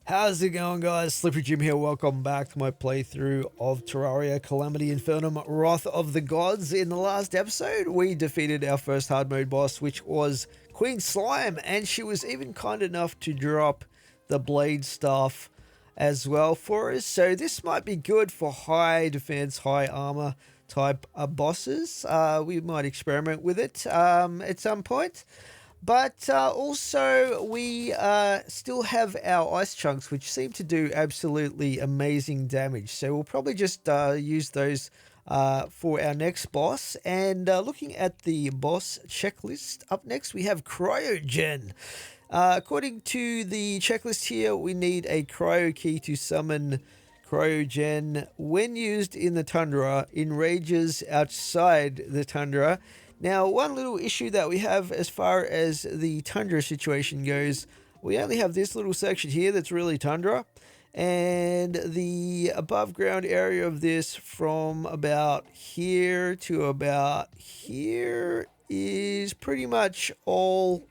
How's it going, guys? Slippery Jim here. Welcome back to my playthrough of Terraria Calamity Infernum Wrath of the Gods. In the last episode, we defeated our first hard mode boss, which was Queen Slime, and she was even kind enough to drop the blade staff as well for us. So this might be good for high defense, high armor type bosses. We might experiment with it at some point. But also, we still have our ice chunks, which seem to do absolutely amazing damage. So we'll probably just use those for our next boss. And looking at the boss checklist, up next we have Cryogen. According to the checklist here, we need a cryo key to summon Cryogen. When used in the tundra, enrages outside the tundra. Now, one little issue that we have as far as the tundra situation goes, we only have this little section here that's really tundra, and the above ground area of this from about here to about here is pretty much all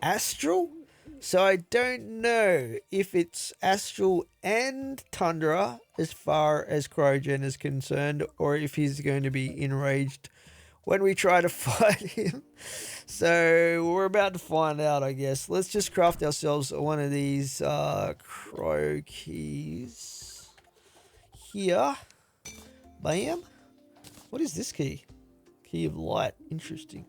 astral. So I don't know if it's astral and tundra as far as Cryogen is concerned, or if he's going to be enraged when we try to fight him. So we're about to find out, I guess. Let's just craft ourselves one of these cryo keys here. Bam. What is this key? Key of light. Interesting.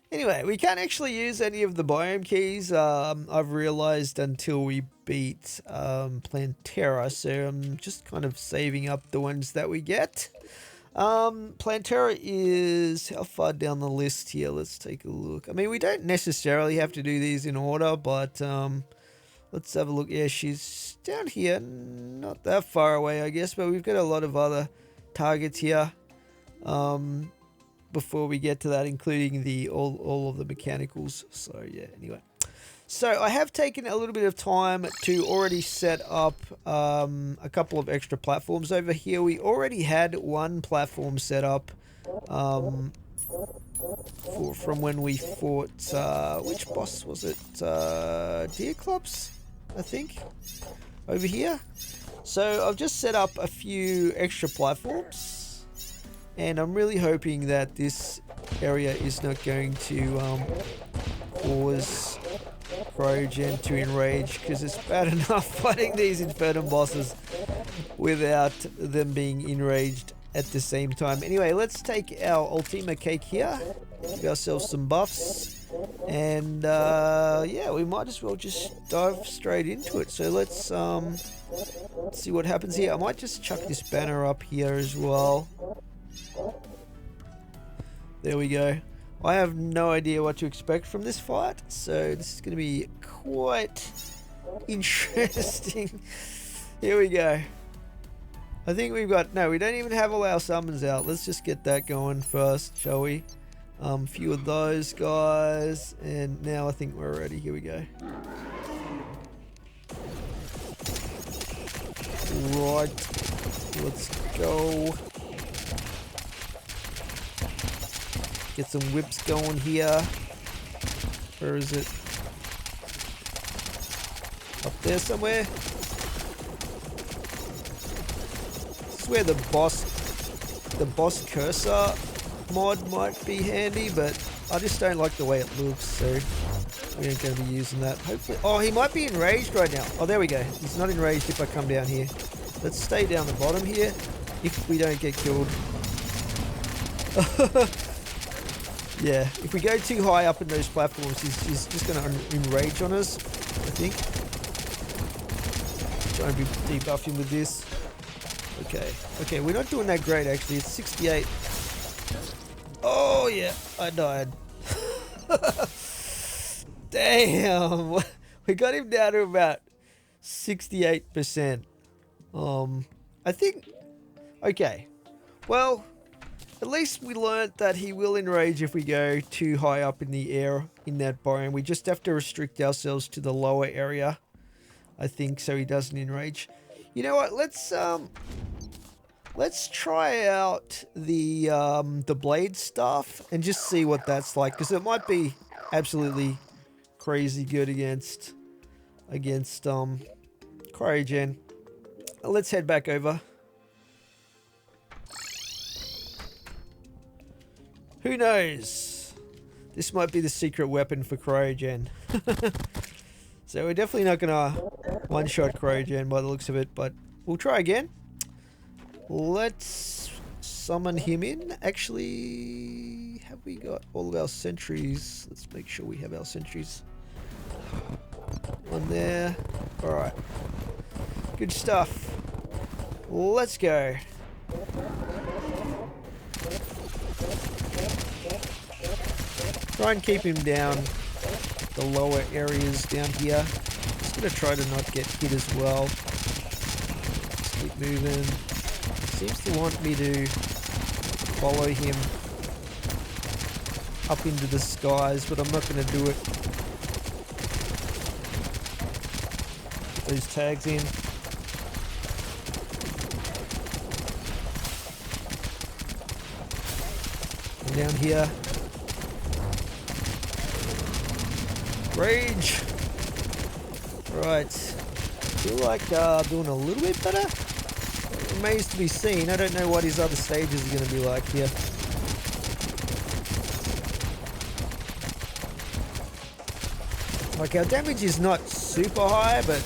Anyway, we can't actually use any of the biome keys, I've realized, until we beat Plantera, so I'm just kind of saving up the ones that we get. Plantera is how far down the list here? Let's take a look. I mean, we don't necessarily have to do these in order, but let's have a look. Yeah, she's down here, not that far away, I guess, but we've got a lot of other targets here. Before we get to that, including the all of the mechanicals. So yeah, anyway, so I have taken a little bit of time to already set up a couple of extra platforms over here. We already had one platform set up from when we fought which boss was it? Deerclops, I think, over here. So I've just set up a few extra platforms, and I'm really hoping that this area is not going to cause Cryogen to enrage, because it's bad enough fighting these Infernum bosses without them being enraged at the same time. Anyway, let's take our Ultima cake here, give ourselves some buffs, and yeah, we might as well just dive straight into it. So let's see what happens here. I might just chuck this banner up here as well. There we go. I have no idea what to expect from this fight, so this is going to be quite interesting. Here we go. I think we've got... No, we don't even have all our summons out. Let's just get that going first, shall we? A few of those guys, and now I think we're ready. Here we go. Right. Let's go. Get some whips going here. Where is it? Up there somewhere. This is where the boss cursor mod might be handy, but I just don't like the way it looks, so we ain't going to be using that. Hopefully, oh, he might be enraged right now. Oh, there we go. He's not enraged if I come down here. Let's stay down the bottom here if we don't get killed. Yeah, if we go too high up in those platforms, he's just going to enrage on us, I think. Try and be debuff him with this. Okay, we're not doing that great, actually. It's 68. Oh, yeah, I died. Damn, we got him down to about 68%. I think, okay, well, at least we learnt that he will enrage if we go too high up in the air in that biome. We just have to restrict ourselves to the lower area, I think, so he doesn't enrage. You know what? Let's try out the blade stuff and just see what that's like, because it might be absolutely crazy good against Cryogen. Let's head back over. Who knows? This might be the secret weapon for Cryogen. So we're definitely not gonna one-shot Cryogen by the looks of it, but we'll try again. Let's summon him in. Actually, have we got all of our sentries? Let's make sure we have our sentries on there. Alright. Good stuff. Let's go. Try and keep him down the lower areas down here. Just gonna try to not get hit as well. Just keep moving. Seems to want me to follow him up into the skies, but I'm not gonna do it. Get those tags in. And down here. Rage. Right. Feel like doing a little bit better. It remains to be seen. I don't know what his other stages are going to be like here. Like, our damage is not super high, but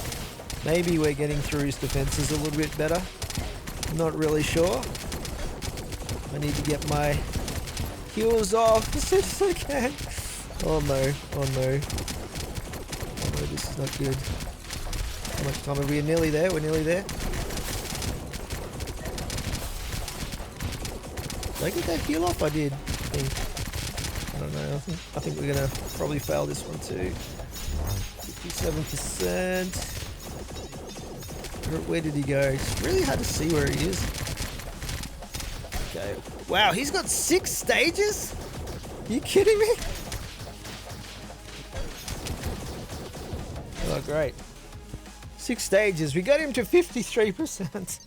maybe we're getting through his defenses a little bit better. I'm not really sure. I need to get my heals off as soon as I can. Oh no, oh no. Oh no, this is not good. How much time are we? Nearly there, we're nearly there. Did I get that heal off? I did, I think. I don't know, I think we're gonna probably fail this one too. 57%. Where did he go? It's really hard to see where he is. Okay. Wow, he's got 6 stages? Are you kidding me? Oh, great. 6 stages. We got him to 53%.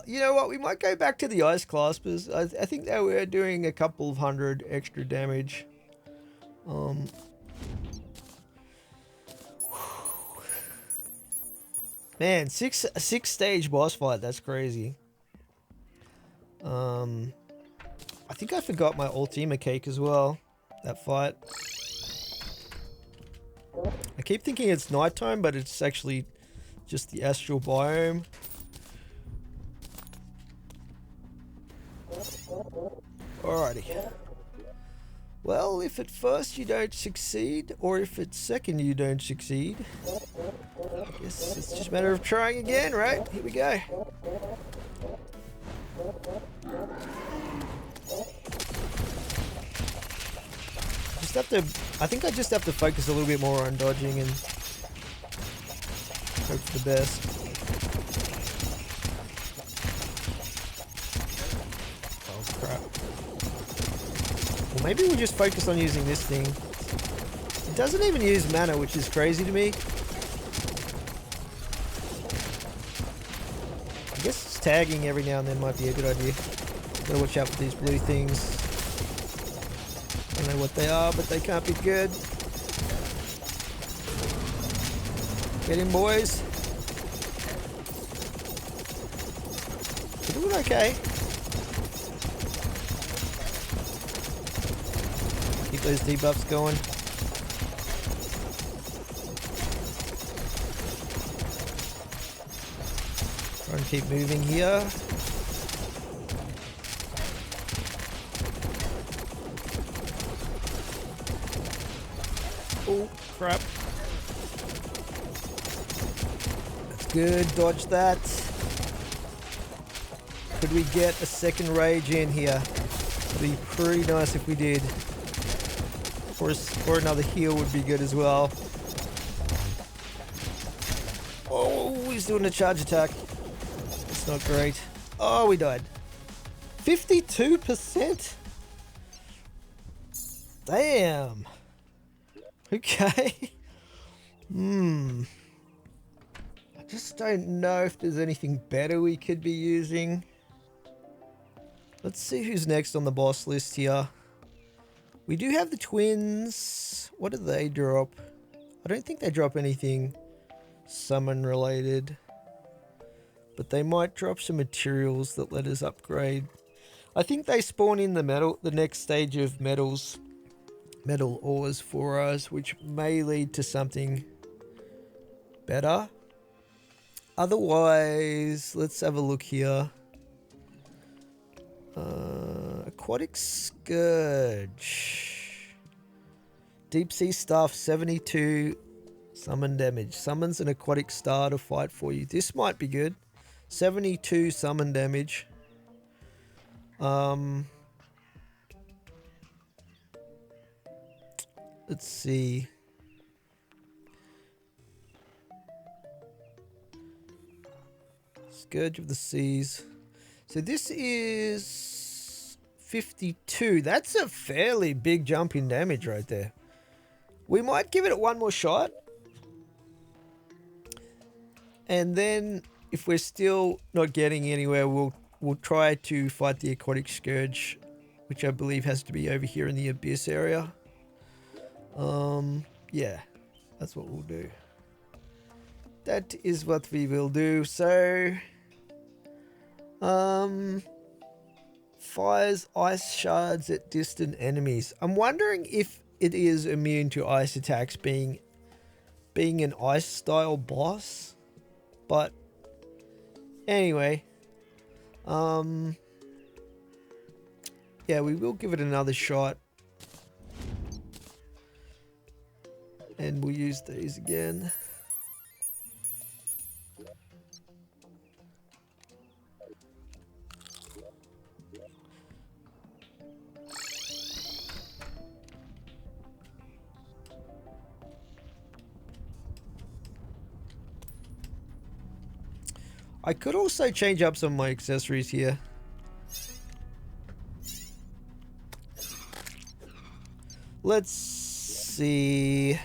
You know what? We might go back to the ice claspers. I think they were doing a couple of hundred extra damage. Man, six stage boss fight. That's crazy. I think I forgot my Ultima cake as well. That fight. I keep thinking it's nighttime, but it's actually just the astral biome. Alrighty. Well, if at first you don't succeed, or if at second you don't succeed, I guess it's just a matter of trying again, right? Here we go. Just have to, I think I just have to focus a little bit more on dodging and hope for the best. Oh crap. Well, maybe we'll just focus on using this thing. It doesn't even use mana, which is crazy to me. I guess tagging every now and then might be a good idea. Gotta watch out for these blue things. I don't know what they are, but they can't be good. Get in, boys. We're doing okay. Keep those debuffs going. Try and keep moving here. Oh, crap. That's good. Dodge that. Could we get a second rage in here? It'd be pretty nice if we did. Or another heal would be good as well. Oh, he's doing a charge attack. That's not great. Oh, we died. 52%? Damn. Okay. I just don't know if there's anything better we could be using. Let's see who's next on the boss list here. We do have the twins. What do they drop? I don't think they drop anything summon related, but they might drop some materials that let us upgrade. I think they spawn in the next stage of metal ores for us, which may lead to something better. Otherwise, let's have a look here. Aquatic Scourge. Deep Sea Stuff, 72 summon damage. Summons an aquatic star to fight for you. This might be good. 72 summon damage. Let's see. Scourge of the Seas. So this is 52. That's a fairly big jump in damage right there. We might give it one more shot. And then if we're still not getting anywhere, we'll try to fight the Aquatic Scourge, which I believe has to be over here in the Abyss area. Yeah, that's what we'll do. That is what we will do. So, fires ice shards at distant enemies. I'm wondering if it is immune to ice attacks, being an ice style boss. But anyway, yeah, we will give it another shot. And we'll use these again. I could also change up some of my accessories here. Let's see.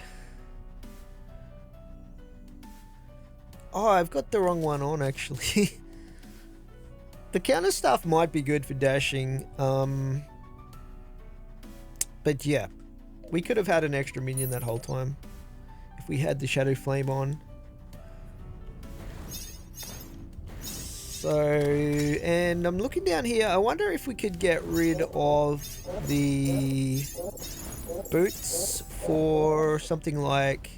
Oh, I've got the wrong one on actually. The counter stuff might be good for dashing. But yeah, we could have had an extra minion that whole time if we had the Shadow Flame on. So, and I'm looking down here. I wonder if we could get rid of the boots for something like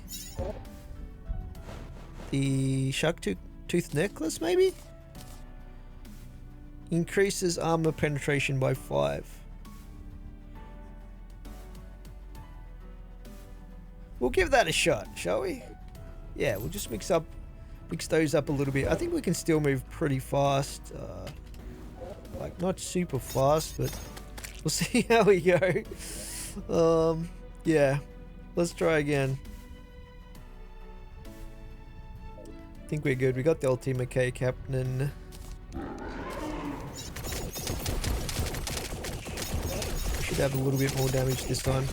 the shark tooth necklace, maybe? Increases armor penetration by 5. We'll give that a shot, shall we? Yeah, we'll just mix those up a little bit. I think we can still move pretty fast. Like, not super fast, but we'll see how we go. Yeah, let's try again. I think we're good. We got the Ultima K Captain. Should have a little bit more damage this time.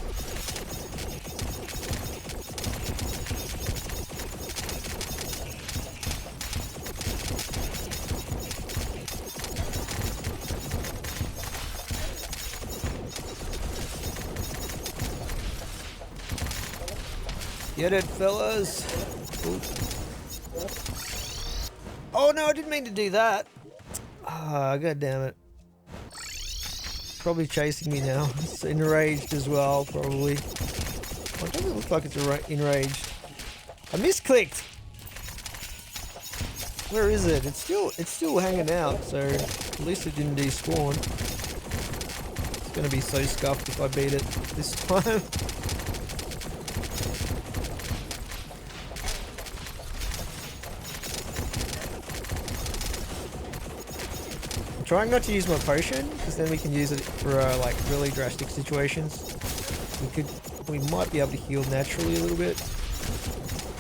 Get it, fellas. Ooh. Oh no, I didn't mean to do that. Ah, god damn it. Probably chasing me now. It's enraged as well, probably. Oh, it doesn't look like it's enraged. I misclicked. Where is it? It's still hanging out, so at least it didn't despawn. It's gonna be so scuffed if I beat it this time. Trying not to use my potion, because then we can use it for like really drastic situations. We might be able to heal naturally a little bit.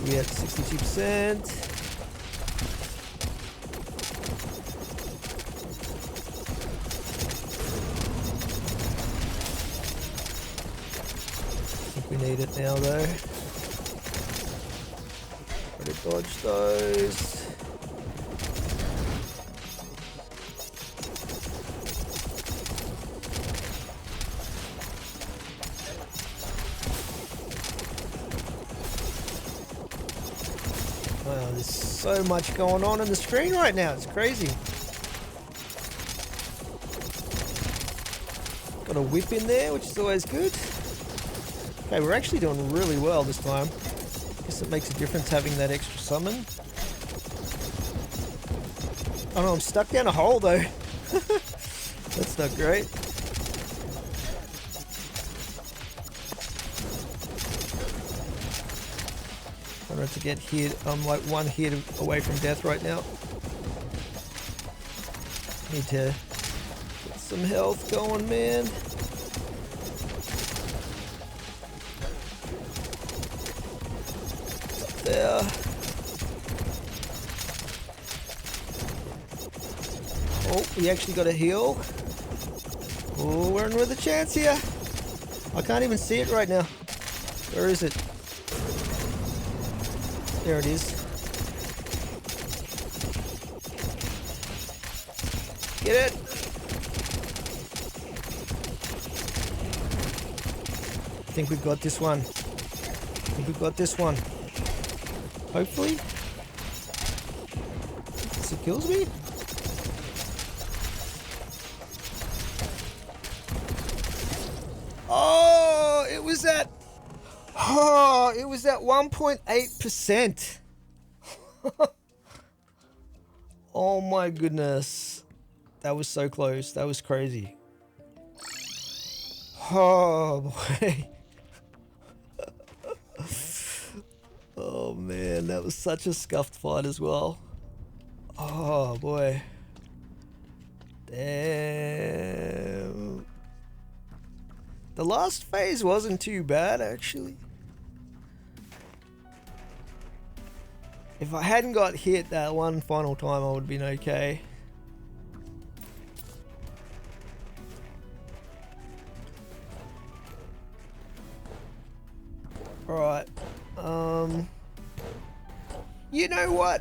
We at 62%. I think we need it now though. Gotta dodge those. Wow, there's so much going on the screen right now. It's crazy. Got a whip in there, which is always good. Okay, we're actually doing really well this time. Guess it makes a difference having that extra summon. Oh no, I'm stuck down a hole though. That's not great. Try not to get hit. I'm like one hit away from death right now. Need to get some health going, man. Up there. Oh, we actually got a heal. Oh, we're in with a chance here. I can't even see it right now. Where is it? There it is. Get it. I think we've got this one. Hopefully. This it kills me. Oh, it was at 1.8%. Oh my goodness. That was so close. That was crazy. Oh boy. Oh man, that was such a scuffed fight as well. Oh boy. Damn. The last phase wasn't too bad actually. If I hadn't got hit that one final time, I would have been okay. Alright. You know what?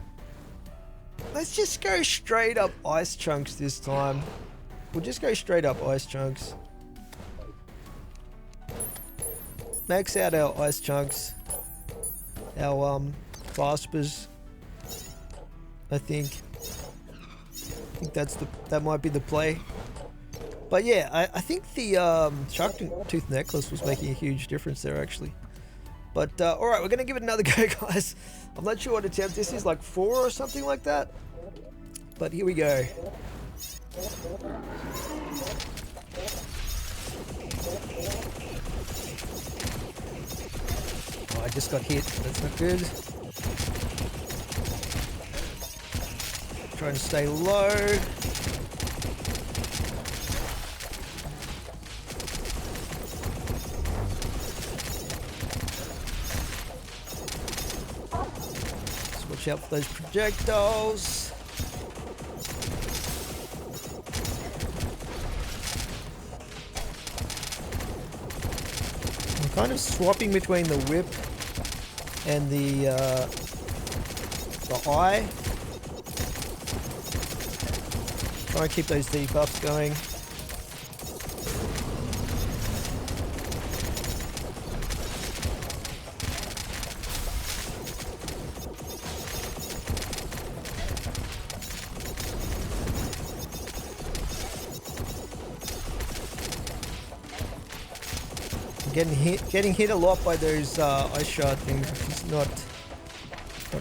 Let's just go straight up ice chunks this time. We'll just go straight up ice chunks. Max out our ice chunks. Our claspers. I think that might be the play. But yeah, I think the shark tooth necklace was making a huge difference there actually. But alright, we're gonna give it another go, guys. I'm not sure what attempt this is, like 4 or something like that. But here we go. Oh, I just got hit. That's not good. Trying to stay low. Just watch out for those projectiles. I'm kind of swapping between the whip and the eye. Try and keep those debuffs going. Getting hit a lot by those ice shard things, which is not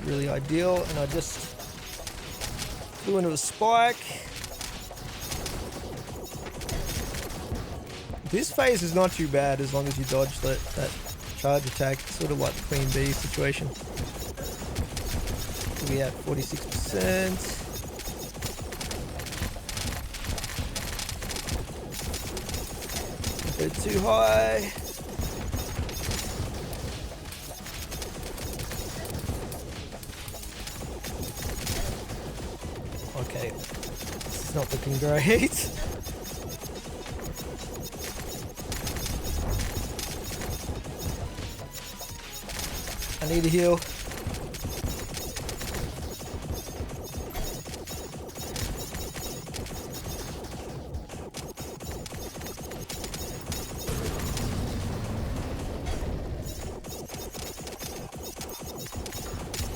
really ideal, and I just flew into a spike. This phase is not too bad as long as you dodge that charge attack. It's sort of like the Queen Bee situation. We at 46%. A bit too high. Okay, this is not looking great. I need a heal.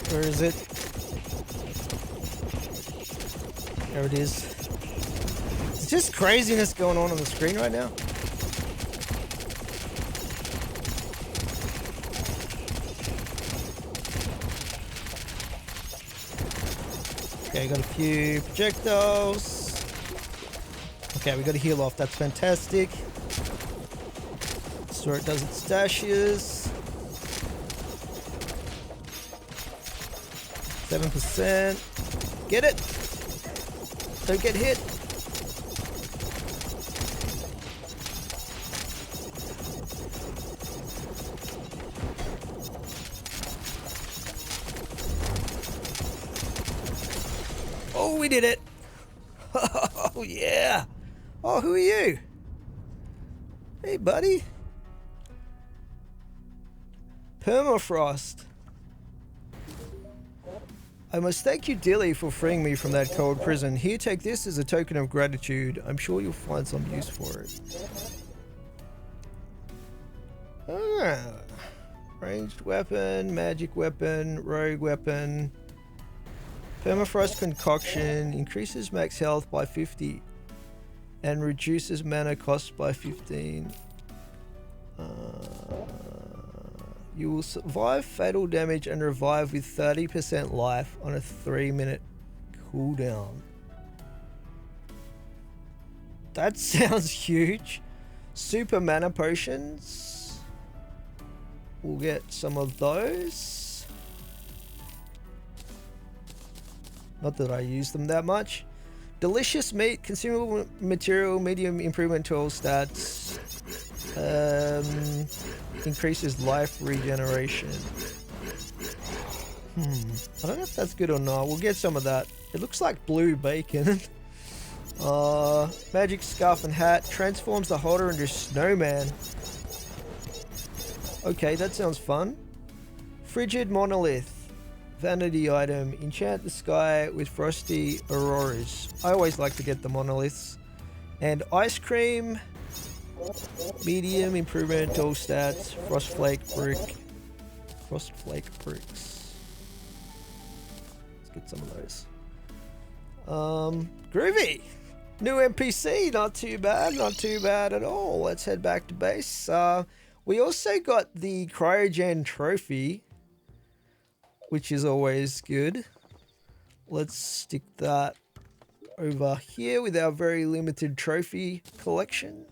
Where is it? There it is. It's just craziness going on the screen right now. Okay, got a few projectiles. Okay, we got to heal off. That's fantastic. So it does its dashes. 7%. Get it. Don't get hit. Oh, we did it. Oh, yeah. Oh, who are you? Hey, buddy. Permafrost. I must thank you dearly for freeing me from that cold prison. Here, take this as a token of gratitude. I'm sure you'll find some use for it. Ah. Ranged weapon, magic weapon, rogue weapon. Permafrost concoction increases max health by 50 and reduces mana cost by 15. You will survive fatal damage and revive with 30% life on a 3-minute cooldown. That sounds huge. Super mana potions. We'll get some of those. Not that I use them that much. Delicious meat, consumable material, medium improvement to all stats. Increases life regeneration. I don't know if that's good or not. We'll get some of that. It looks like blue bacon. Magic scarf and hat transforms the holder into snowman. Okay, that sounds fun. Frigid monolith. Vanity item. Enchant the sky with frosty auroras. I always like to get the monoliths. And ice cream. Medium improvement to all stats. Frostflake brick. Frostflake bricks. Let's get some of those. Groovy. New NPC. Not too bad. Not too bad at all. Let's head back to base. We also got the Cryogen trophy, which is always good. Let's stick that over here with our very limited trophy collection.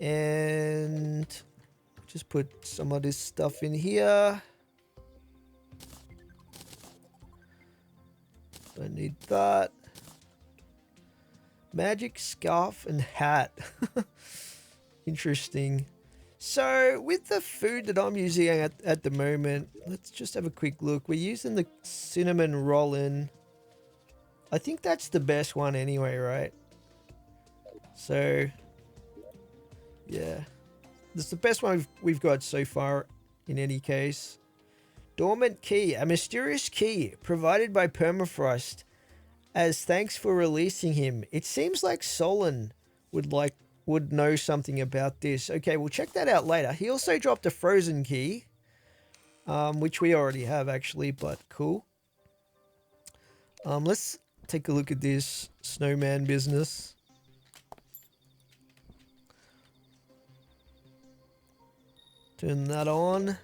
And just put some of this stuff in here. Don't need that. Magic scarf and hat. Interesting. So with the food that I'm using at the moment, let's just have a quick look. We're using the cinnamon roll-in. I think that's the best one anyway, right? So yeah, that's the best one we've got so far in any case. Dormant key, a mysterious key provided by Permafrost as thanks for releasing him. It seems like Solon would know something about this. Okay, we'll check that out later. He also dropped a frozen key, which we already have actually, but cool. Let's take a look at this snowman business. Turn that on.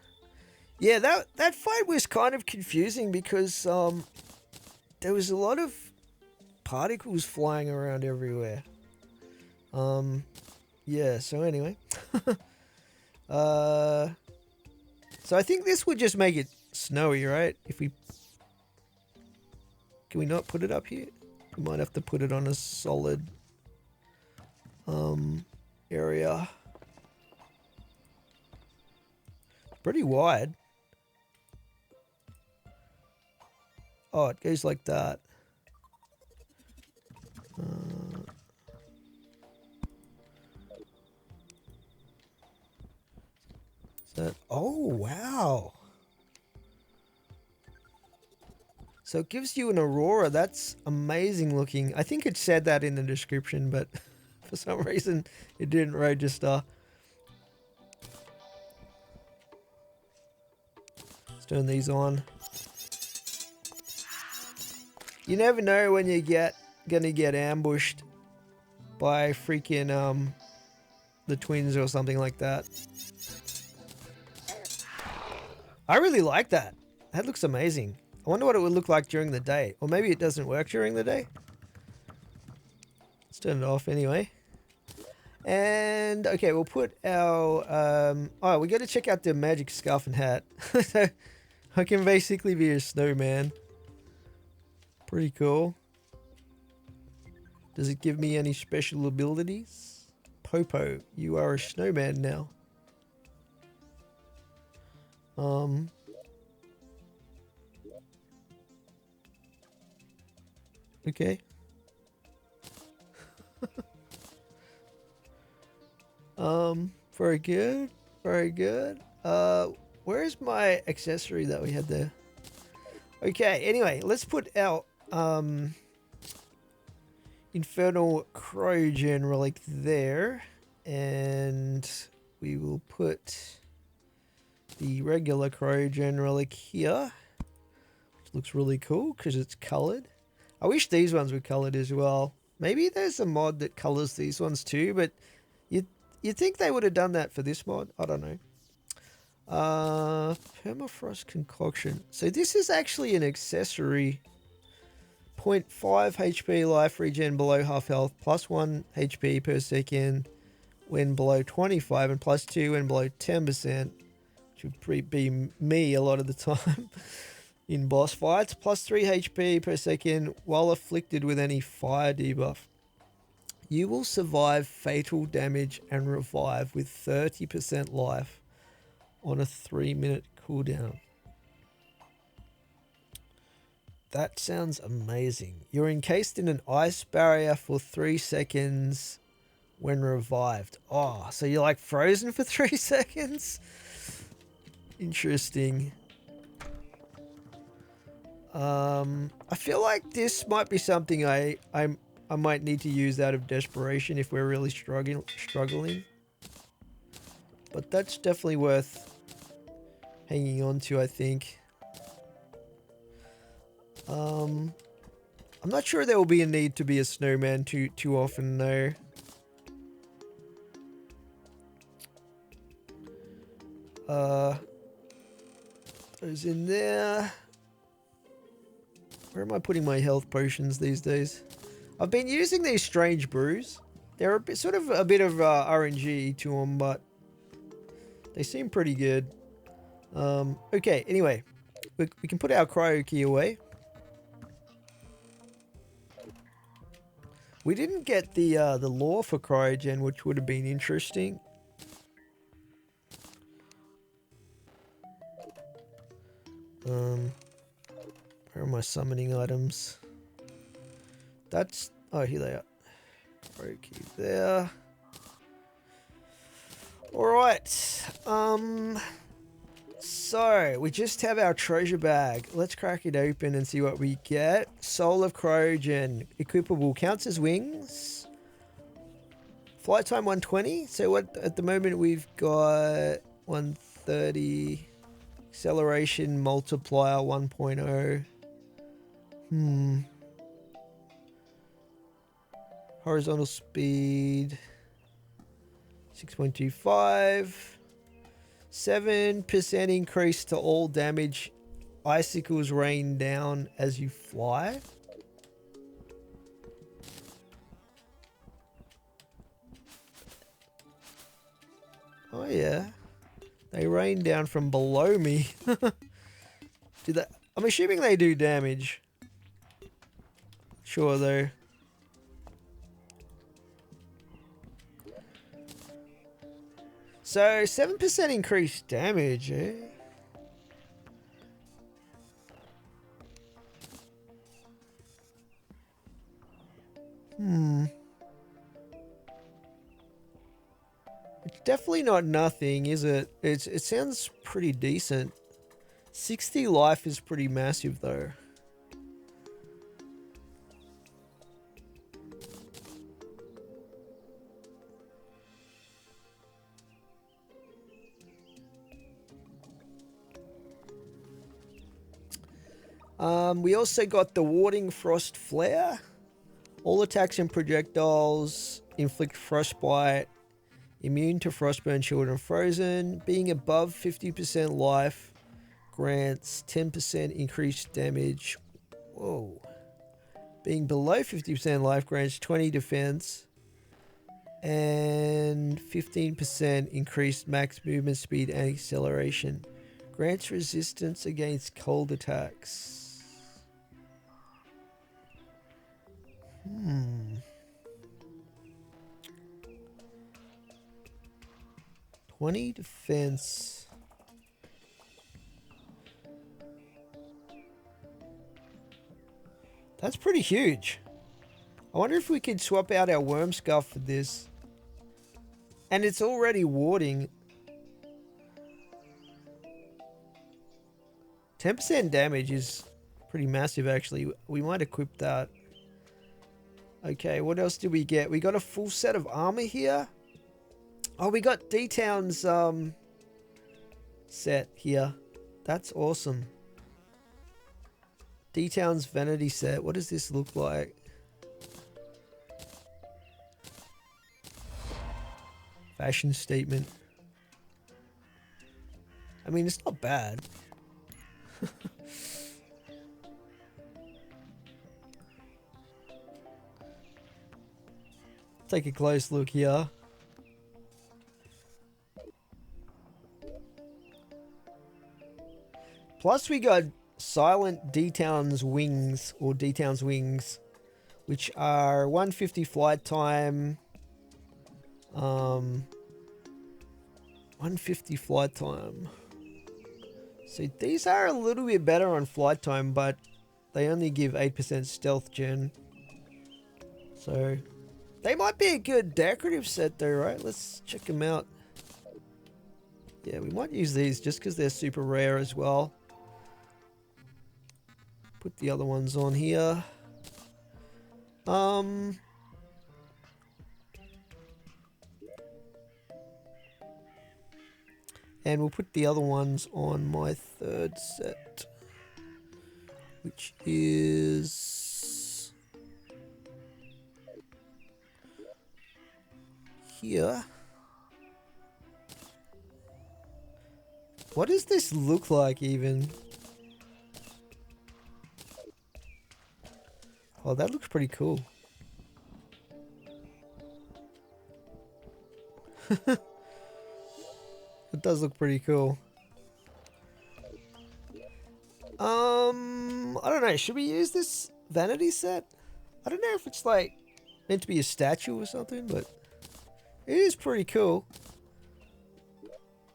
Yeah, that fight was kind of confusing because there was a lot of particles flying around everywhere. Yeah, so anyway. So I think this would just make it snowy, right? Can we not put it up here? We might have to put it on a solid area. Pretty wide. Oh, it goes like that. Oh, wow. So it gives you an aurora. That's amazing looking. I think it said that in the description, but for some reason it didn't register. Let's turn these on. You never know when you gonna get ambushed by freaking the twins or something like that. I really like that. That looks amazing. I wonder what it would look like during the day. Or maybe it doesn't work during the day. Let's turn it off anyway. And okay, we'll put our oh, we got to check out the magic scarf and hat. So I can basically be a snowman. Pretty cool. Does it give me any special abilities? Popo, you are a snowman now. Okay. Very good. Very good. Where's my accessory that we had there? Okay, anyway, let's put our infernal cryogen relic there, and we will put the regular cryogen relic here, which looks really cool because it's colored. I wish these ones were colored as well. Maybe there's a mod that colors these ones too, but you'd think they would have done that for this mod. I don't know. Permafrost concoction. So this is actually an accessory. 0.5 HP life regen below half health, plus 1 HP per second when below 25, and plus 2 when below 10%, which would be me a lot of the time in boss fights, plus 3 HP per second while afflicted with any fire debuff. You will survive fatal damage and revive with 30% life on a 3-minute cooldown. That sounds amazing. You're encased in an ice barrier for 3 seconds when revived. Oh, so you're like frozen for 3 seconds? Interesting. I feel like this might be something I might need to use out of desperation if we're really struggling. But that's definitely worth hanging on to, I think. I'm not sure there will be a need to be a snowman too often though. Those in there. Where am I putting my health potions these days? I've been using these strange brews. They're a bit, sort of a bit of RNG to them, but they seem pretty good. Okay, anyway, we can put our cryo key away. We didn't get the lore for cryogen, which would have been interesting. Where are my summoning items? That's... oh, here they are. Cryo key there. Alright. So, we just have our treasure bag. Let's crack it open and see what we get. Soul of Cryogen. Equipable. Counts as wings. Flight time 120. So, what at the moment we've got 130. Acceleration multiplier 1.0. Horizontal speed 6.25. 7% increase to all damage. Icicles rain down as you fly. Oh yeah. They rain down from below me. Do that? I'm assuming they do damage. Sure though. So 7% increased damage, eh? It's definitely not nothing, is it? It sounds pretty decent. 60 life is pretty massive though. We also got the Warding Frost Flare. All attacks and projectiles inflict frostbite. Immune to frostburn, chilled, and frozen. Being above 50% life grants 10% increased damage. Whoa. Being below 50% life grants 20 defense. And 15% increased max movement speed and acceleration. Grants resistance against cold attacks. 20 defense. That's pretty huge. I wonder if we could swap out our worm scarf for this. And it's already warding. 10% damage is pretty massive, actually. We might equip that. Okay, what else did we get? We got a full set of armor here. Oh, we got D-Town's set here. That's awesome. D-Town's vanity set. What does this look like? Fashion statement. I mean, it's not bad. Take a close look here. Plus we got Silent D-Town's wings, or D-Town's wings, which are 150 flight time. 150 flight time. So these are a little bit better on flight time, but they only give 8% stealth gen. So they might be a good decorative set though, right? Let's check them out. Yeah, we might use these just because they're super rare as well. Put the other ones on here. And we'll put the other ones on my third set, which is here. What does this look like even? Oh, that looks pretty cool. It does look pretty cool. I don't know. Should we use this vanity set? I don't know if it's like meant to be a statue or something, but it is pretty cool.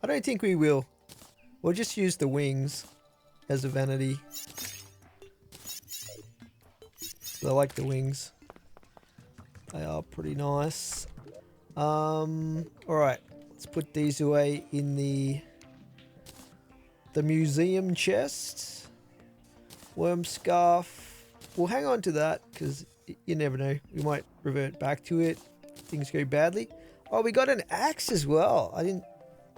I don't think we will. We'll just use the wings as a vanity. I like the wings. They are pretty nice. Alright. Let's put these away in the museum chest. Worm scarf. We'll hang on to that because you never know. We might revert back to it. Things go badly. Oh, we got an axe as well. I didn't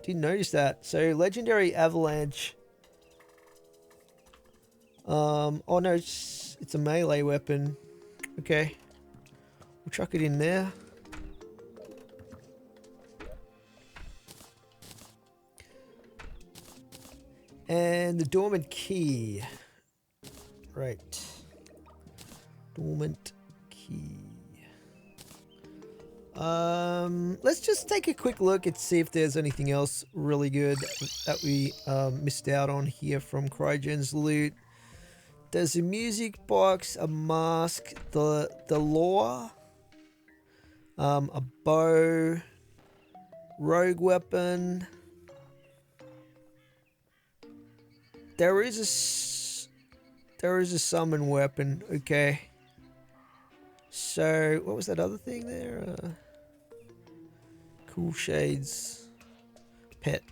notice that. So legendary avalanche. Oh no, it's a melee weapon. Okay. We'll chuck it in there. And the dormant key. Right. Dormant key. Let's just take a quick look and see if there's anything else really good that we missed out on here from Cryogen's loot. There's a music box, a mask, the lore, a bow, rogue weapon. There is a summon weapon. Okay. So what was that other thing there? Cool shades. Pet.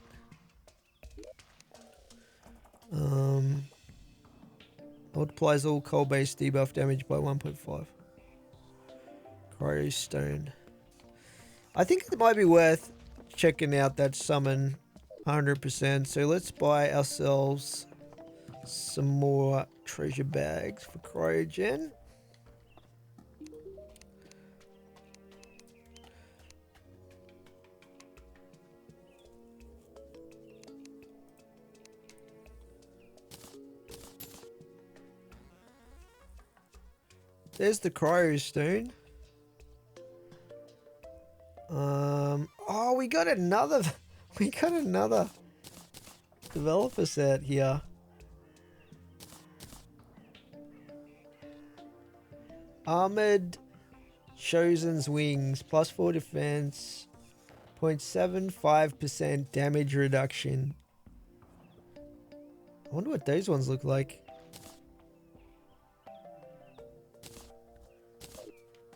Multiplies all coal-based debuff damage by 1.5. Cryo stone. I think it might be worth checking out that summon 100%. So let's buy ourselves some more treasure bags for cryogen. There's the cryo stone. Oh, we got another developer set here. Armored Chosen's wings, +4 defense, 0.75% damage reduction. I wonder what those ones look like.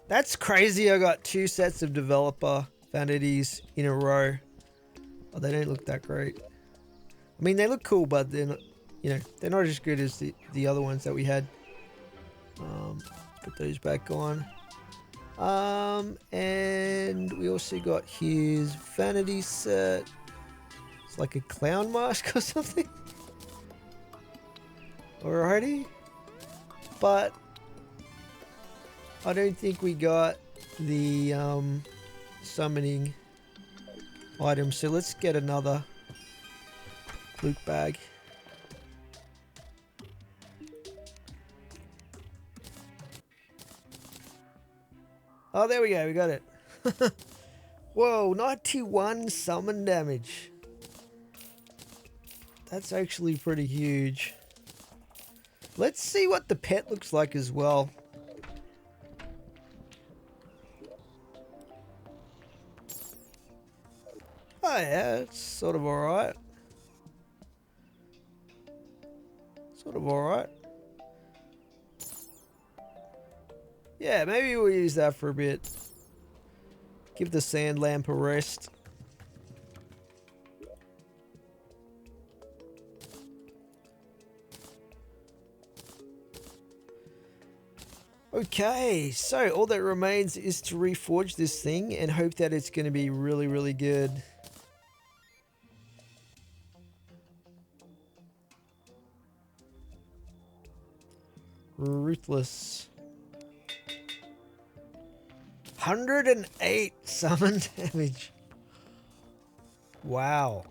That's crazy. I got 2 sets of developer vanities in a row. Oh, they don't look that great. I mean, they look cool, but they're not, you know, they're not as good as the other ones that we had. Put those back on. And we also got his vanity set. It's like a clown mask or something. Alrighty. But I don't think we got the summoning item, so let's get another loot bag. Oh, there we go, we got it. Whoa, 91 summon damage. That's actually pretty huge. Let's see what the pet looks like as well. Oh yeah, it's sort of alright. Sort of alright. Yeah, maybe we'll use that for a bit. Give the sand lamp a rest. Okay, so all that remains is to reforge this thing and hope that it's going to be really, really good. Ruthless. 108 summon damage. Wow.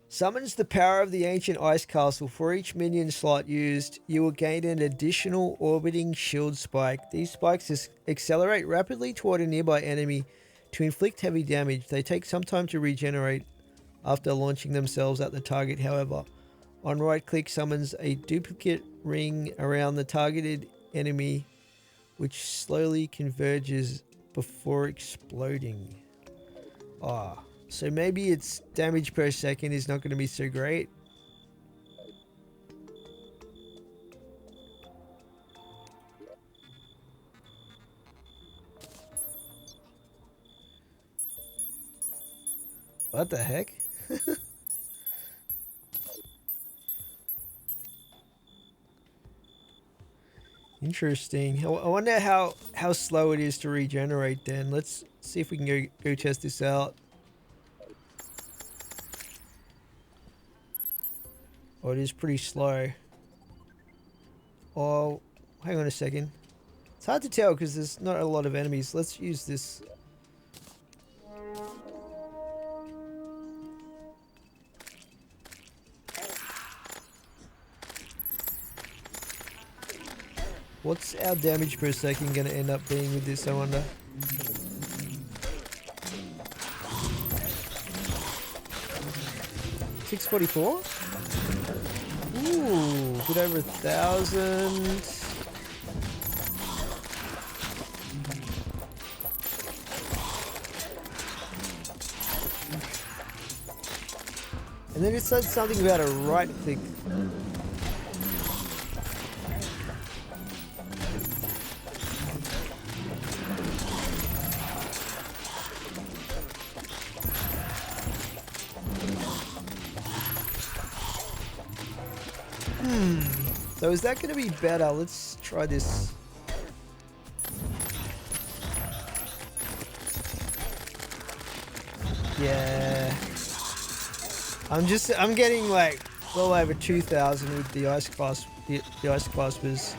Summons the power of the ancient ice castle. For each minion slot used, you will gain an additional orbiting shield spike. These spikes accelerate rapidly toward a nearby enemy to inflict heavy damage. They take some time to regenerate after launching themselves at the target, however. On right click summons a duplicate ring around the targeted enemy, which slowly converges before exploding. Ah. So maybe its damage per second is not going to be so great. What the heck? Interesting. I wonder how slow it is to regenerate then. Let's see if we can go test this out. Oh, it is pretty slow. Oh, hang on a second. It's hard to tell because there's not a lot of enemies. Let's use this. What's our damage per second going to end up being with this, I wonder? $644? Ooh, a bit over 1,000. And then it said something about a right click. So is that going to be better? Let's try this. Yeah. I'm getting like well over 2,000 with the ice class the ice claspers.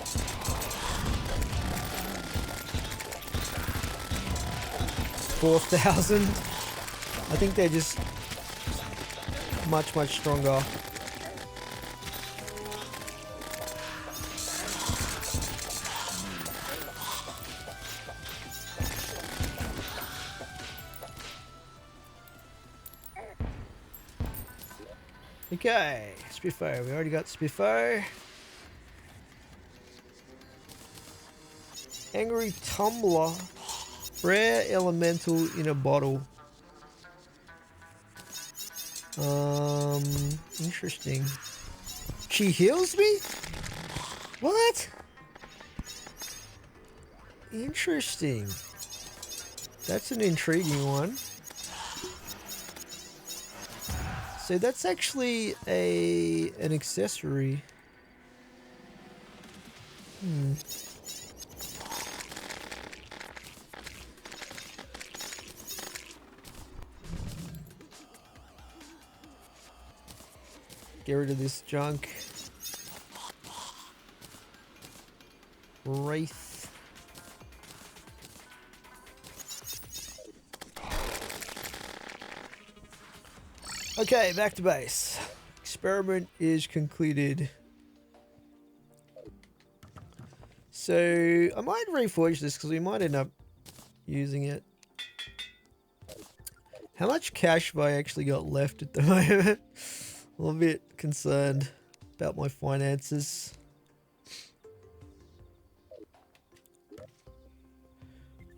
4,000. I think they're just much stronger. Okay, Spiffo. We already got Spiffo. Angry Tumbler. Rare elemental in a bottle. Interesting. She heals me? What? Interesting. That's an intriguing one. So that's actually an accessory. Get rid of this junk. Wraith. Okay, back to base. Experiment is concluded. So I might reforge this because we might end up using it. How much cash have I actually got left at the moment? A little bit concerned about my finances.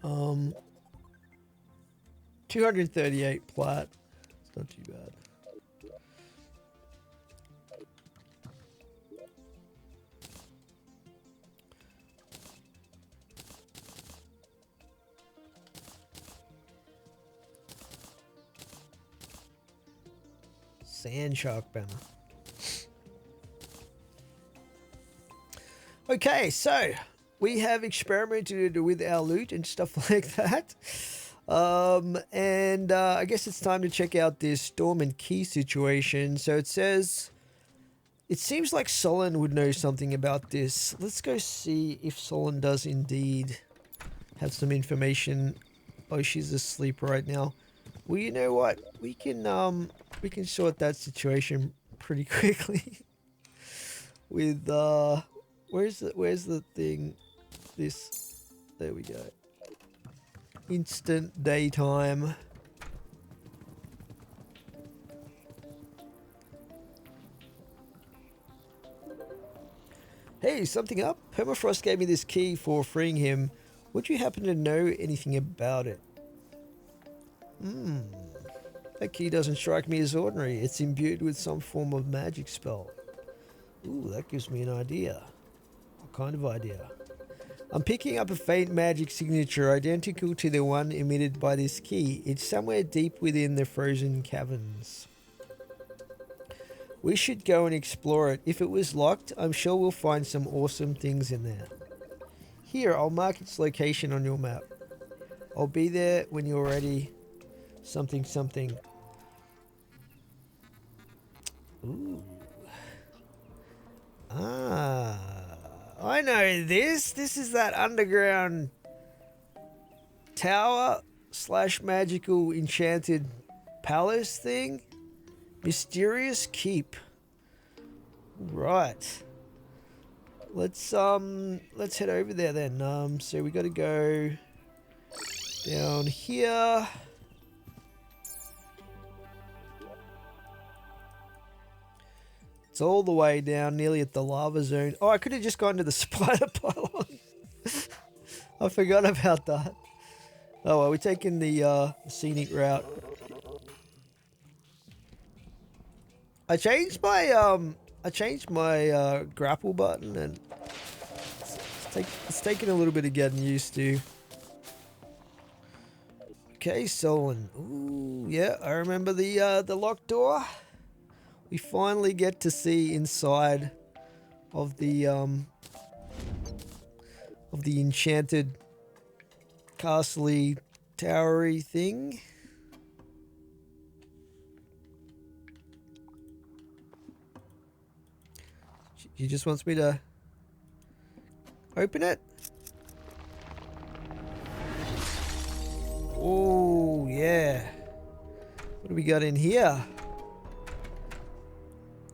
Um, 238 plat. It's not too bad. Sand shark banner. Okay, so we have experimented with our loot and stuff like that. And I guess it's time to check out this dormant key situation. So it says, it seems like Solon would know something about this. Let's go see if Solon does indeed have some information. Oh, she's asleep right now. Well, you know what? We can sort that situation pretty quickly. With where's the thing? This, there we go. Instant daytime. Hey, something up? Permafrost gave me this key for freeing him. Would you happen to know anything about it? That key doesn't strike me as ordinary. It's imbued with some form of magic spell. Ooh, that gives me an idea. What kind of idea? I'm picking up a faint magic signature identical to the one emitted by this key. It's somewhere deep within the frozen caverns. We should go and explore it. If it was locked, I'm sure we'll find some awesome things in there. Here, I'll mark its location on your map. I'll be there when you're ready. Something, something. Ooh. Ah, I know this. This is that underground tower / magical enchanted palace thing. Mysterious keep. Right. Let's head over there then. So we got to go down here. It's all the way down, nearly at the lava zone. Oh, I could have just gone to the spider pylon. I forgot about that. Oh well, we're taking the scenic route. I changed my grapple button, and it's taking a little bit of getting used to. Okay, Solon. Ooh, yeah, I remember the locked door. We finally get to see inside of the enchanted castle-y towery thing. He just wants me to open it. Oh, yeah. What do we got in here?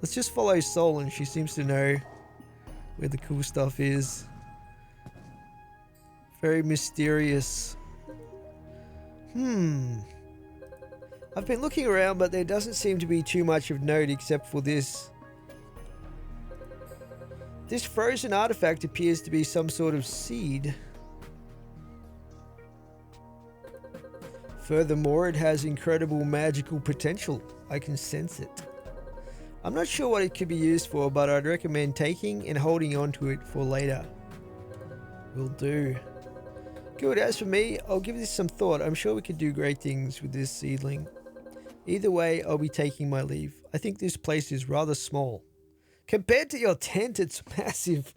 Let's just follow Solon. She seems to know where the cool stuff is. Very mysterious. I've been looking around, but there doesn't seem to be too much of note except for this. This frozen artifact appears to be some sort of seed. Furthermore, it has incredible magical potential. I can sense it. I'm not sure what it could be used for, but I'd recommend taking and holding on to it for later. Will do. Good, as for me, I'll give this some thought. I'm sure we could do great things with this seedling. Either way, I'll be taking my leave. I think this place is rather small. Compared to your tent, it's massive.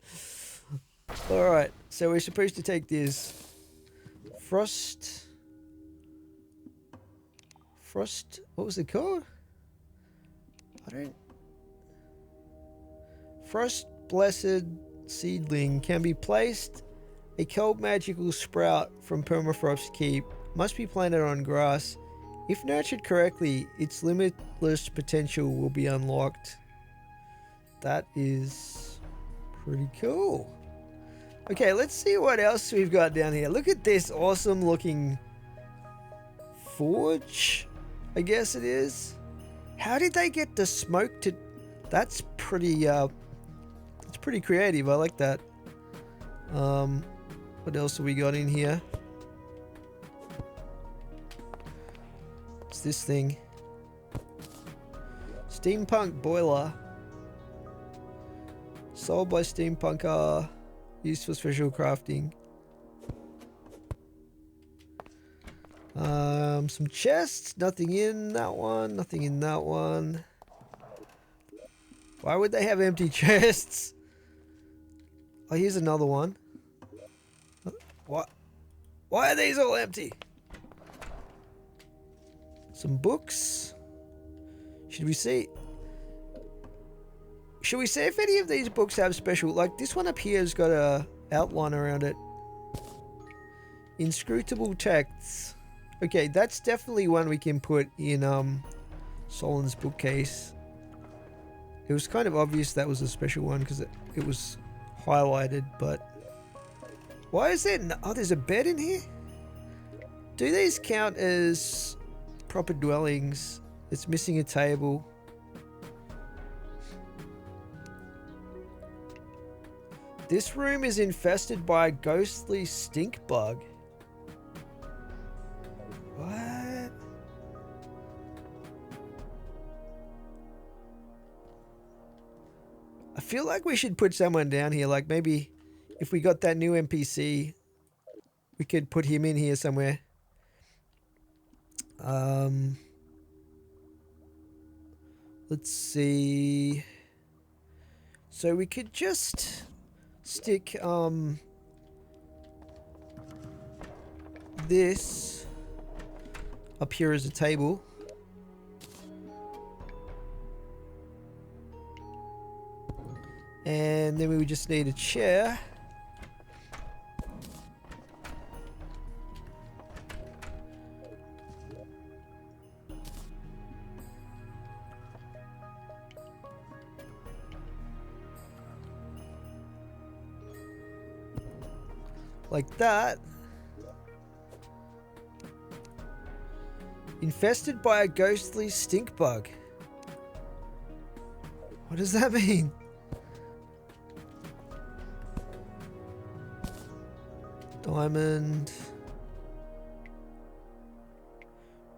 Alright, so we're supposed to take this. Frost, what was it called? Frost Blessed Seedling can be placed. A cold magical sprout from Permafrost Keep must be planted on grass. If nurtured correctly, its limitless potential will be unlocked. That is pretty cool. Okay, let's see what else we've got down here. Look at this awesome looking forge, I guess it is. How did they get the smoke to... That's pretty creative. I like that. What else have we got in here? What's this thing? Steampunk boiler. Sold by steampunker. Used for special crafting. Some chests. Nothing in that one. Nothing in that one. Why would they have empty chests? Oh, here's another one. What? Why are these all empty? Some books. Should we see if any of these books have special... Like this one up here has got a outline around it. Inscrutable texts. Okay, that's definitely one we can put in Solon's bookcase. It was kind of obvious that was a special one because it was highlighted, but... Why is there... Oh, there's a bed in here? Do these count as proper dwellings? It's missing a table. This room is infested by a ghostly stink bug. What? I feel like we should put someone down here. Like maybe if we got that new NPC, we could put him in here somewhere. Let's see. So we could just stick this up here as a table. And then we would just need a chair. Like that. Infested by a ghostly stink bug. What does that mean? Diamond.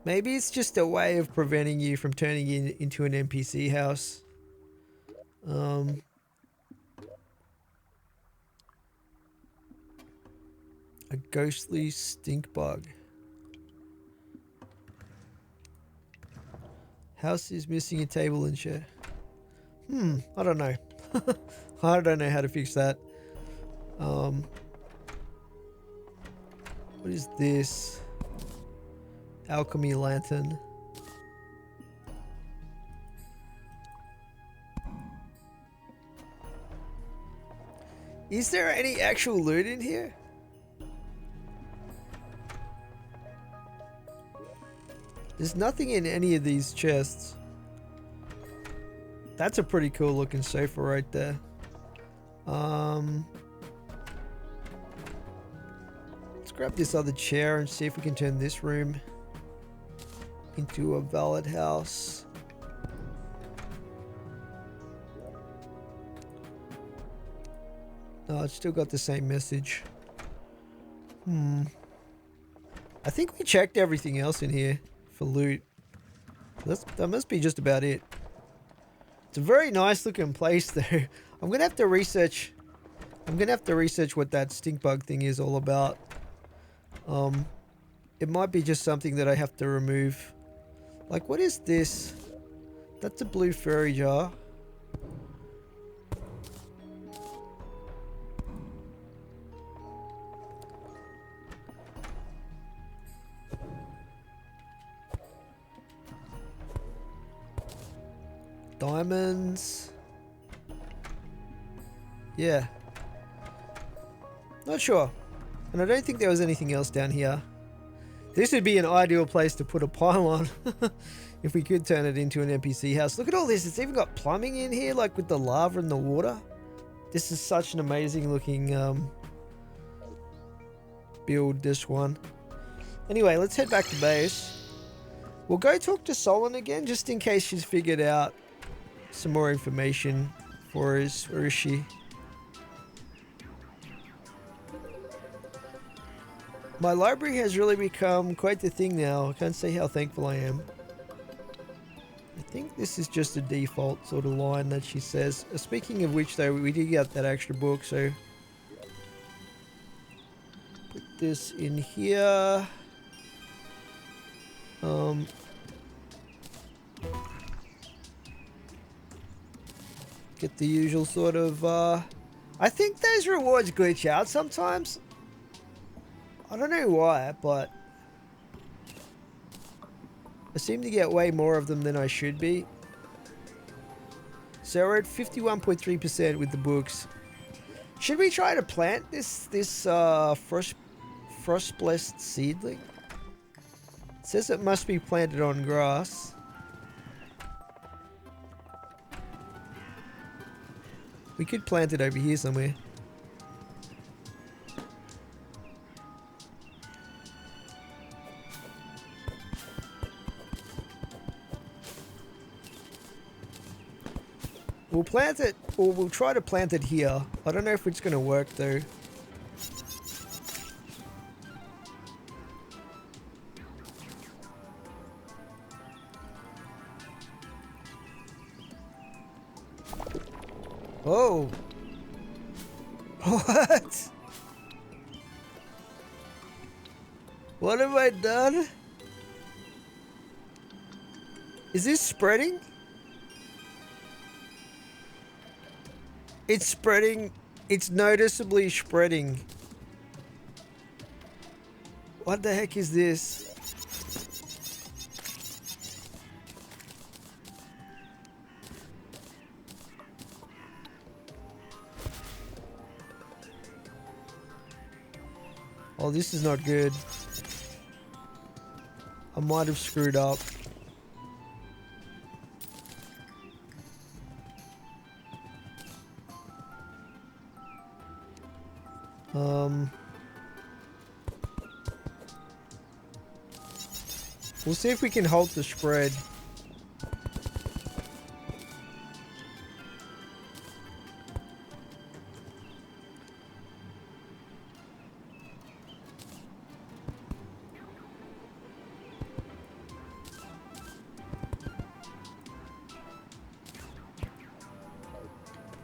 Maybe it's just a way of preventing you from turning into an NPC house. A ghostly stink bug. House is missing a table and chair. I don't know. I don't know how to fix that. What is this? Alchemy lantern. Is there any actual loot in here? There's nothing in any of these chests. That's a pretty cool looking sofa right there. Let's grab this other chair and see if we can turn this room into a valid house. No, it's still got the same message. I think we checked everything else in here for loot. That must be just about it. It's a very nice looking place though. I'm gonna have to research what that stink bug thing is all about. It might be just something that I have to remove. Like, what is this? That's a blue fairy jar. Diamonds. Yeah. Not sure. And I don't think there was anything else down here. This would be an ideal place to put a pylon if we could turn it into an NPC house. Look at all this. It's even got plumbing in here, like with the lava and the water. This is such an amazing looking build, this one. Anyway, let's head back to base. We'll go talk to Solon again, just in case she's figured out some more information for us. Where is she? My library has really become quite the thing now. I can't say how thankful I am. I think this is just a default sort of line that she says. Speaking of which though, we did get that extra book, so put this in here. Get the usual sort of I think those rewards glitch out sometimes. I don't know why, but I seem to get way more of them than I should be. So we're at 51.3% with the books. Should we try to plant this frost blessed seedling? It says it must be planted on grass. We could plant it over here somewhere. We'll plant it, or we'll try to plant it here. I don't know if it's going to work though. Oh. What? What have I done? Is this spreading? It's spreading. It's noticeably spreading. What the heck is this? Oh, this is not good. I might have screwed up. We'll see if we can halt the spread.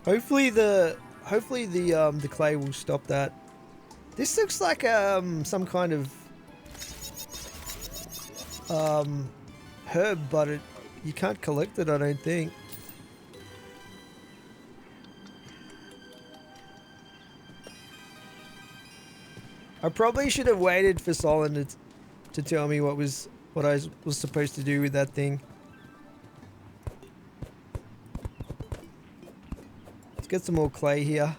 Hopefully the clay will stop that. This looks like some kind of herb, but you can't collect it, I don't think. I probably should have waited for Solon to tell me what I was supposed to do with that thing. Let's get some more clay here.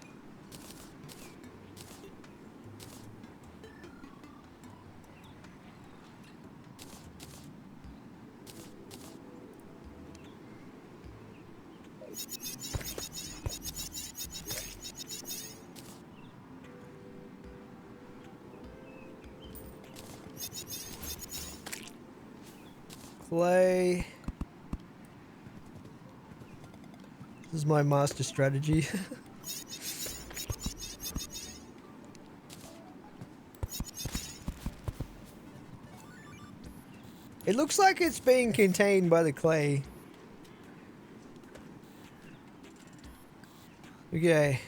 Clay. This is my master strategy. It looks like it's being contained by the clay. Okay.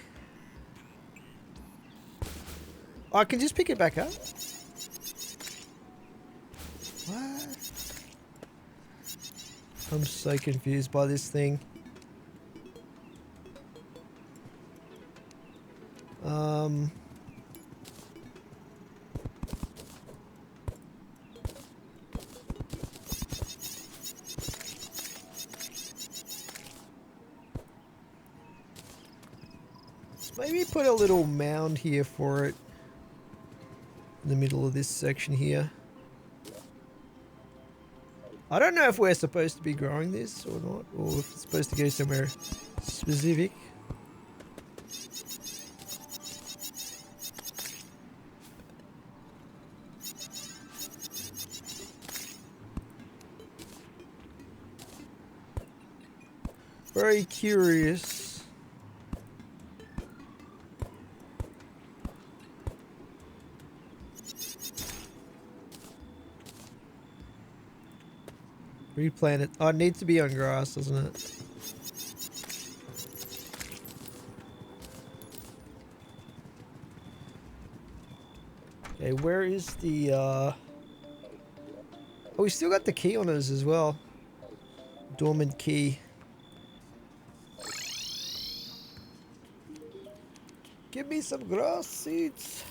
I can just pick it back up? What? I'm so confused by this thing. Let's maybe put a little mound here for it in the middle of this section here. I don't know if we're supposed to be growing this or not, or if it's supposed to go somewhere specific. Very curious. Replant it. Oh, it needs to be on grass, doesn't it? Okay, where is the Oh, we still got the key on us as well. Dormant key. Give me some grass seeds.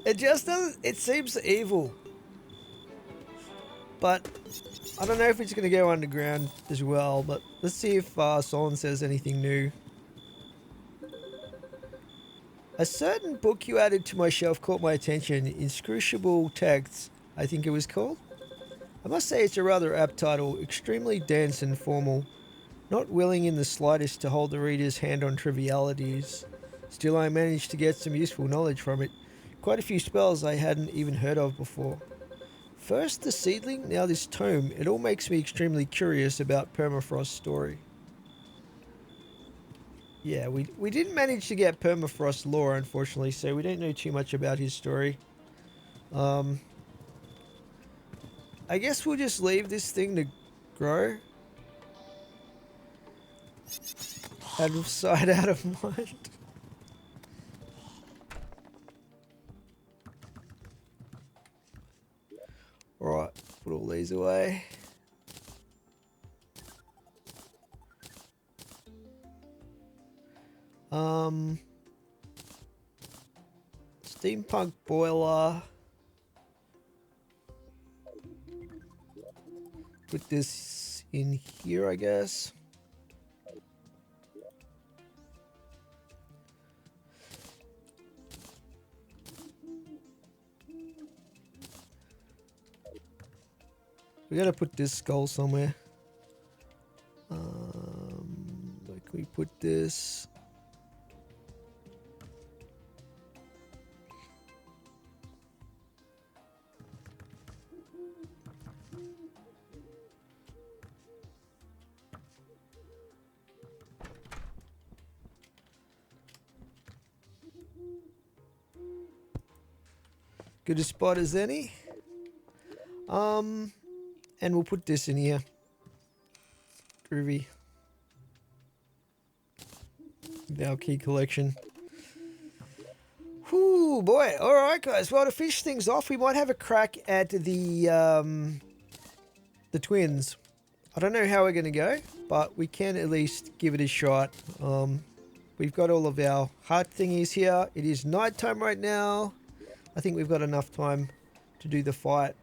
It just doesn't, it seems evil. But I don't know if it's going to go underground as well, but let's see if Solon says anything new. A certain book you added to my shelf caught my attention. Inscrutable Texts, I think it was called. I must say it's a rather apt title, extremely dense and formal, not willing in the slightest to hold the reader's hand on trivialities. Still, I managed to get some useful knowledge from it. Quite a few spells I hadn't even heard of before. First the seedling, now this tome. It all makes me extremely curious about Permafrost's story. Yeah, we didn't manage to get Permafrost lore, unfortunately, so we don't know too much about his story. I guess we'll just leave this thing to grow. Out of sight, out of mind. Alright, put all these away. Steampunk boiler. Put this in here, I guess. We gotta put this skull somewhere. Where can we put this? Good a spot as any. And we'll put this in here. Groovy. Our key collection. Whew, boy. Alright, guys. Well, to finish things off, we might have a crack at the twins. I don't know how we're going to go, but we can at least give it a shot. we've got all of our heart thingies here. It is nighttime right now. I think we've got enough time to do the fight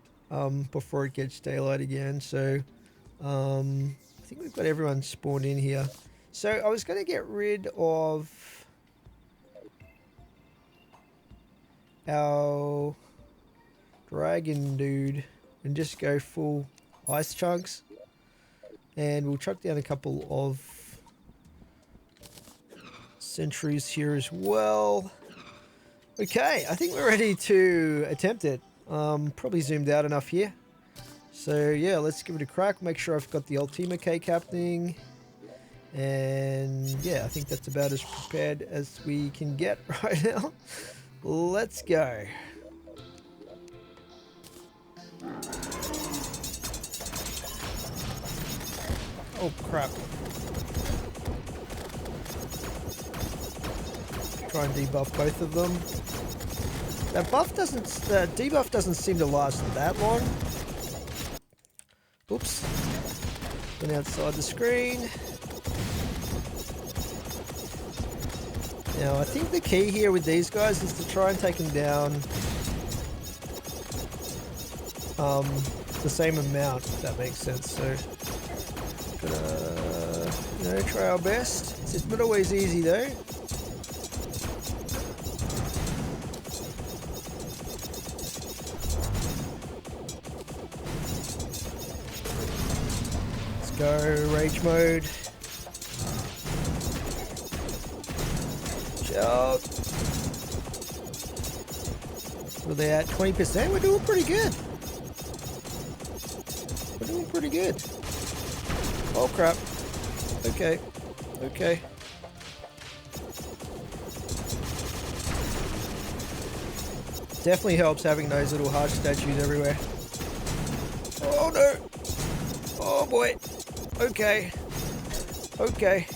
before it gets daylight again. So I think we've got everyone spawned in here. So I was going to get rid of our dragon dude and just go full ice chunks. And we'll chuck down a couple of sentries here as well. Okay, I think we're ready to attempt it. Probably zoomed out enough here. So yeah, let's give it a crack. Make sure I've got the Ultima cake happening. And yeah, I think that's about as prepared as we can get right now. Let's go. Oh crap. Try and debuff both of them. That debuff doesn't seem to last that long. Oops. Went outside the screen. Now I think the key here with these guys is to try and take them down the same amount, if that makes sense. So gotta try our best. It's not always easy though. Let's go rage mode. Shout. Were they at 20%? We're doing pretty good. We're doing pretty good. Oh crap. Okay. Okay. Definitely helps having those little heart statues everywhere. Oh no. Oh boy. Okay. Okay.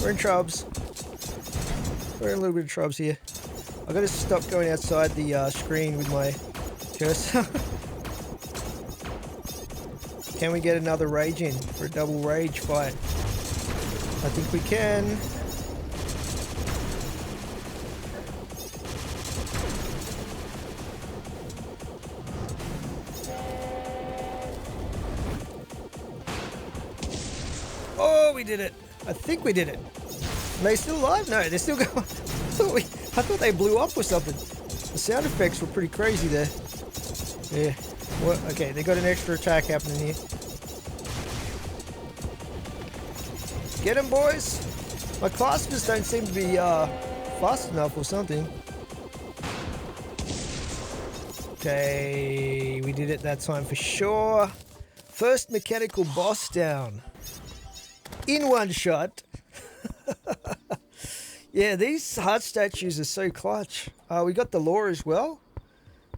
We're in trubs. We're in a little bit of trubs here. I've got to stop going outside the screen with my cursor. Can we get another rage in for a double rage fight? I think we can. Oh, we did it. I think we did it. Are they still alive? No, they're still going. I thought they blew up or something. The sound effects were pretty crazy there. Yeah. Well, okay, they got an extra attack happening here. Get them, boys! My claspers don't seem to be fast enough or something. Okay, we did it that time for sure. First mechanical boss down. In one shot. Yeah, these heart statues are so clutch. We got the lore as well.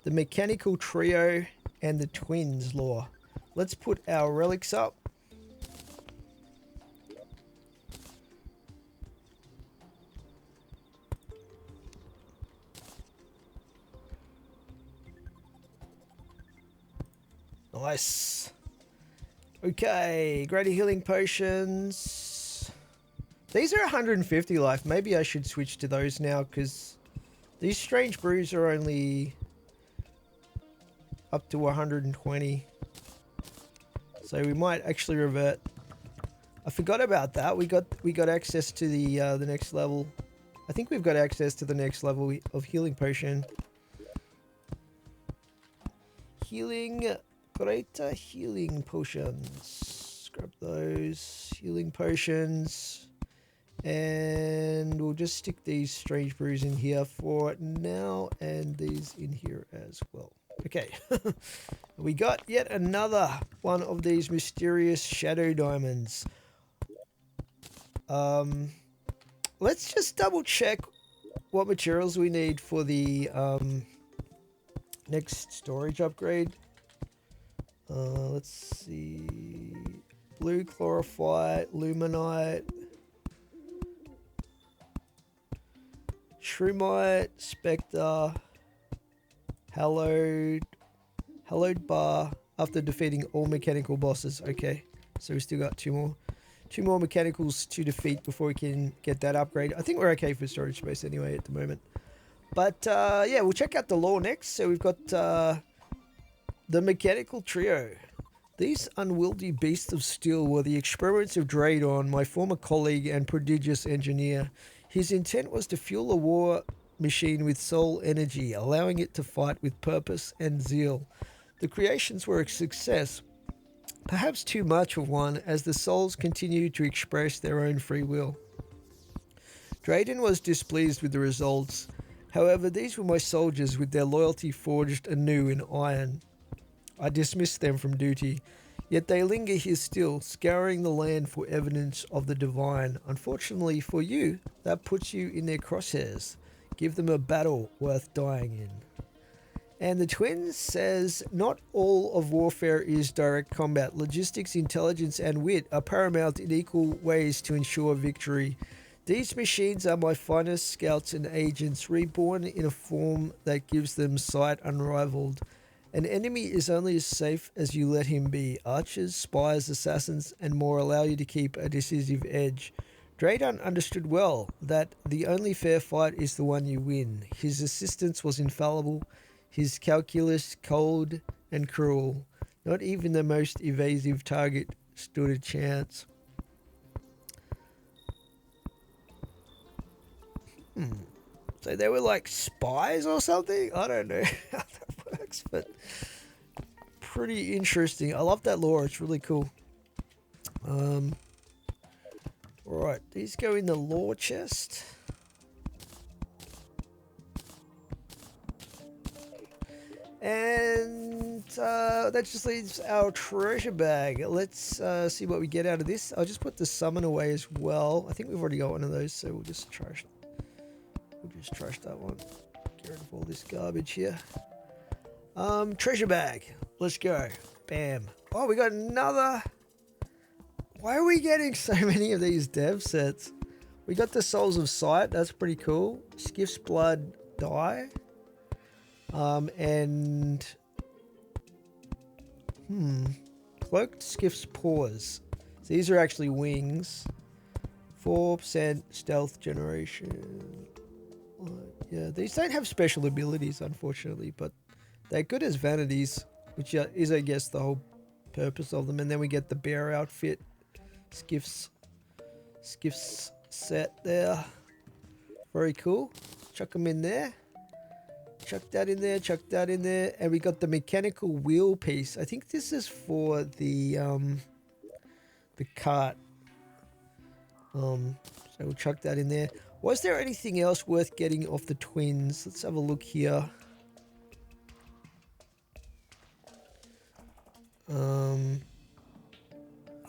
The mechanical trio and the twins lore. Let's put our relics up. Nice. Okay, greater healing potions. These are 150 life. Maybe I should switch to those now because these strange brews are only up to 120. So we might actually revert. I forgot about that. We got access to the next level. I think we've got access to the next level of healing potion. Healing, greater healing potions. Grab those healing potions. And we'll just stick these strange brews in here for now and these in here as well. Okay, we got yet another one of these mysterious shadow diamonds. Let's just double check what materials we need for the next storage upgrade. Let's see, blue chlorophyte, luminite, shroomite, spectre, hallowed bar after defeating all mechanical bosses. Okay, so we still got two more. 2 more mechanicals to defeat before we can get that upgrade. I think we're okay for storage space anyway at the moment. But yeah, we'll check out the lore next. So we've got the mechanical trio. These unwieldy beasts of steel were the experiments of Draydon, my former colleague and prodigious engineer. His intent was to fuel a war machine with soul energy, allowing it to fight with purpose and zeal. The creations were a success, perhaps too much of one, as the souls continued to express their own free will. Draydon was displeased with the results. However, these were my soldiers with their loyalty forged anew in iron. I dismissed them from duty, yet they linger here still, scouring the land for evidence of the divine. Unfortunately for you, that puts you in their crosshairs. Give them a battle worth dying in. And the twins says, not all of warfare is direct combat. Logistics, intelligence, and wit are paramount in equal ways to ensure victory. These machines are my finest scouts and agents, reborn in a form that gives them sight unrivaled. An enemy is only as safe as you let him be. Archers, spies, assassins, and more allow you to keep a decisive edge. Draydon understood well that the only fair fight is the one you win. His assistance was infallible, his calculus cold and cruel. Not even the most evasive target stood a chance. So they were like spies or something? I don't know how that works, but pretty interesting. I love that lore. It's really cool. Alright, these go in the lore chest. And that just leaves our treasure bag. Let's see what we get out of this. I'll just put the summon away as well. I think we've already got one of those, so we'll just trash that one. Get rid of all this garbage here. Treasure bag. Let's go. Bam. Oh, we got another. Why are we getting so many of these dev sets? We got the Souls of Sight. That's pretty cool. Skiff's Blood Die. And Cloaked Skiff's Paws. So these are actually wings. 4% stealth generation. Yeah, these don't have special abilities, unfortunately, but they're good as vanities, which is, I guess, the whole purpose of them. And then we get the bear outfit, skiffs set there. Very cool. Chuck them in there. Chuck that in there. Chuck that in there. And we got the mechanical wheel piece. I think this is for the cart. So we'll chuck that in there. Was there anything else worth getting off the twins? Let's have a look here.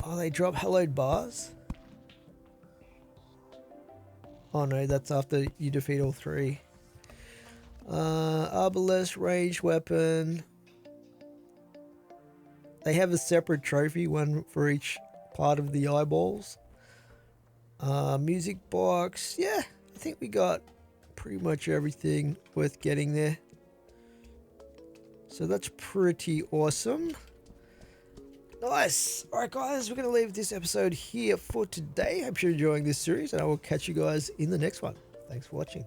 Oh, they drop hallowed bars? Oh no, that's after you defeat all 3. Arbalest, ranged weapon. They have a separate trophy, one for each part of the eyeballs. Music box. Yeah, I think we got pretty much everything worth getting there. So that's pretty awesome. Nice. Alright guys, we're going to leave this episode here for today. Hope you're enjoying this series, and I will catch you guys in the next one. Thanks for watching.